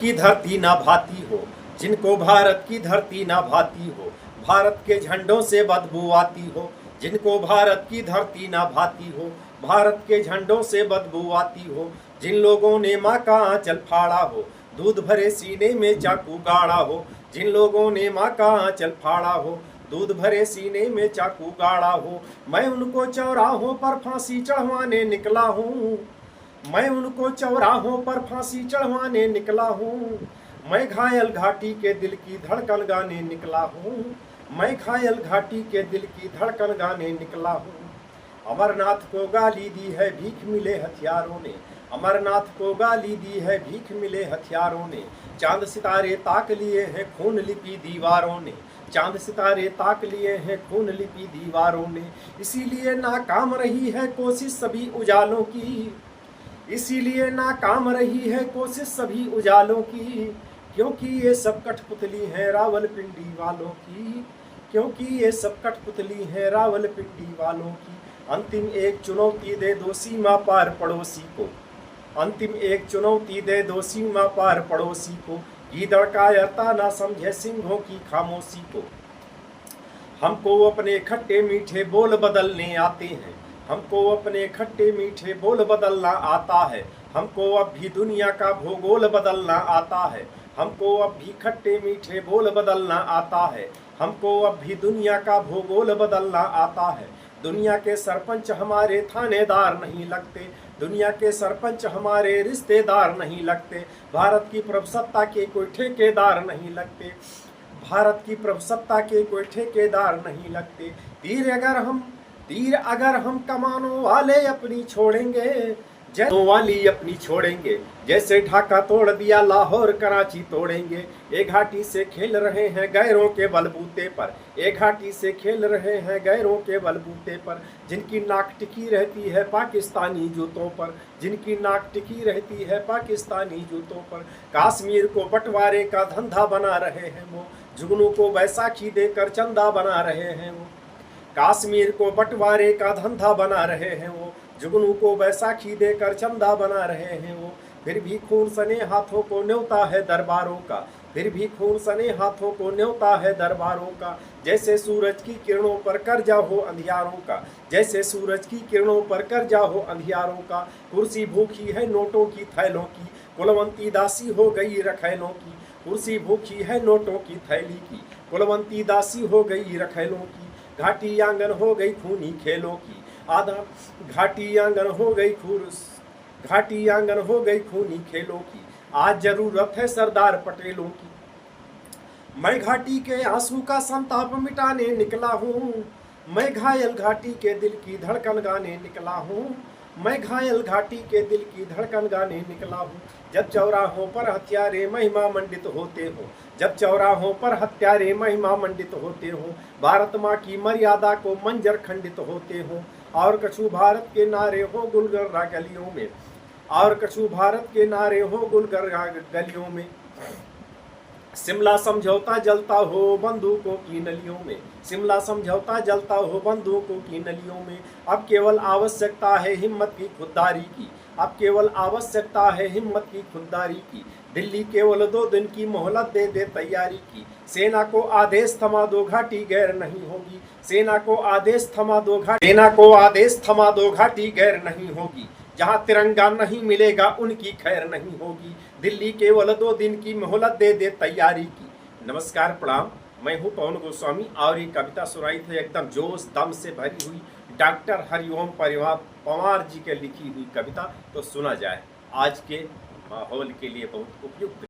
की धरती ना भाती हो, जिनको भारत की धरती ना भाती हो, भारत के झंडों से बदबू आती हो, जिनको भारत की धरती ना भाती हो, भारत के झंडों से बदबू आती हो, जिन लोगों ने माँ का आंचल फाड़ा हो, दूध भरे सीने में चाकू गाड़ा हो, जिन लोगों ने माँ का आंचल फाड़ा हो, दूध भरे सीने में चाकू गाड़ा हो, मैं उनको चौराहों पर फांसी चढ़वाने निकला हूँ, मैं उनको चौराहों पर फांसी चढ़वाने निकला हूँ, मैं घायल घाटी के दिल की धड़कन गाने निकला हूँ, मैं घायल घाटी के दिल की धड़कन गाने निकला हूँ। अमरनाथ को गाली दी है भीख मिले हथियारों ने, अमरनाथ को गाली दी है भीख मिले हथियारों ने, चांद सितारे ताक लिए हैं खून लिपि दीवारों ने, चांद सितारे ताक लिए हैं खून लिपि दीवारों ने, इसीलिए नाकाम रही है कोशिश सभी उजालों की, इसीलिए नाकाम रही है कोशिश सभी उजालों की, क्योंकि ये सब कठपुतली हैं रावलपिंडी वालों की, क्योंकि ये सब कठपुतली हैं रावलपिंडी वालों की। अंतिम एक चुनौती दे दो सीमा पार पड़ोसी को, अंतिम एक चुनौती दे दो सीमा पार पड़ोसी को, गीदड़ कायरता ना समझे सिंहों की खामोशी को। हमको अपने खट्टे मीठे बोल बदलने आते हैं, हमको अपने खट्टे मीठे बोल बदलना आता है, हमको अब भी दुनिया का भूगोल बदलना आता है, हमको अब भी खट्टे मीठे बोल बदलना आता है, हमको अब भी दुनिया का भूगोल बदलना आता है। दुनिया के सरपंच हमारे थानेदार नहीं लगते, दुनिया के सरपंच हमारे रिश्तेदार नहीं लगते, भारत की प्रभुसत्ता के कोई ठेकेदार नहीं लगते, भारत की प्रभुसत्ता के कोई ठेकेदार नहीं लगते। तीर अगर हम कमानों वाले अपनी छोड़ेंगे, जैसों वाली अपनी छोड़ेंगे, जैसे ढाका तोड़ दिया लाहौर कराची तोड़ेंगे। एक घाटी से खेल रहे हैं गैरों के बलबूते पर, एक घाटी से खेल रहे हैं गैरों के बलबूते पर, जिनकी नाक टिकी रहती है पाकिस्तानी जूतों पर, जिनकी नाक टिकी रहती है पाकिस्तानी जूतों पर। कश्मीर को बंटवारे का धंधा बना रहे हैं वो, जुगनू को बैसाखी देकर चंदा बना रहे हैं वो, कश्मीर को बंटवारे का धंधा बना रहे हैं वो, जुगनू को बैसाखी देकर चंदा बना रहे हैं वो। फिर भी खून सने हाथों को न्योता है दरबारों का, फिर भी खून सने हाथों को न्योता है दरबारों का। जैसे सूरज की किरणों पर कर्जा हो अंधियारों का, जैसे सूरज की किरणों पर कर्जा हो अंधियारों का। कुर्सी भूखी है नोटों की थैलों की, कुलवंती दासी हो गई रखैलों की, कुर्सी भूखी है नोटों की थैली की, कुलवंती दासी हो गई रखैलों की। घाटी आंगन हो गई खूनी खेलों की, आधा घाटी आंगन हो गई घाटी आंगन हो गई खूनी खेलों की। आज जरूरत है सरदार पटेलों की। मैं घाटी के आंसू का संताप मिटाने निकला हूँ, मैं घायल घाटी के दिल की धड़कन गाने निकला हूँ, मैं घायल घाटी के दिल की धड़कन गाने निकला हूँ। जब चौराहों पर हत्यारे महिमा मंडित होते हो, जब चौराहों पर हत्यारे महिमा मंडित होते हो, भारत माँ की मर्यादा को मंजर खंडित होते हो। और कछु भारत के नारे हो गुलगर्रा गलियों में, और कछु भारत के नारे हो गुलगर्रा गलियों में। शिमला समझौता जलता हो बंदूकों की नलियों में, शिमला समझौता जलता हो बंदूकों की नलियों में। अब केवल आवश्यकता है हिम्मत की खुददारी की, अब केवल आवश्यकता है हिम्मत की खुददारी की। दिल्ली केवल 2 दिन की मोहलत दे दे तैयारी की, सेना को आदेश थमा दो घाटी गैर नहीं होगी, सेना को आदेश थमा दो घाटी, सेना को आदेश थमा दो घाटी गैर नहीं होगी। जहां तिरंगा नहीं मिलेगा उनकी खैर नहीं होगी। दिल्ली केवल 2 दिन की मोहलत दे दे तैयारी की। नमस्कार प्रणाम, मैं हूं पवन गोस्वामी और ये कविता सुनाई थी एकदम जोश दम से भरी हुई डॉक्टर हरिओम पवार जी के लिखी हुई कविता। तो सुना जाए, आज के माहौल के लिए बहुत उपयुक्त।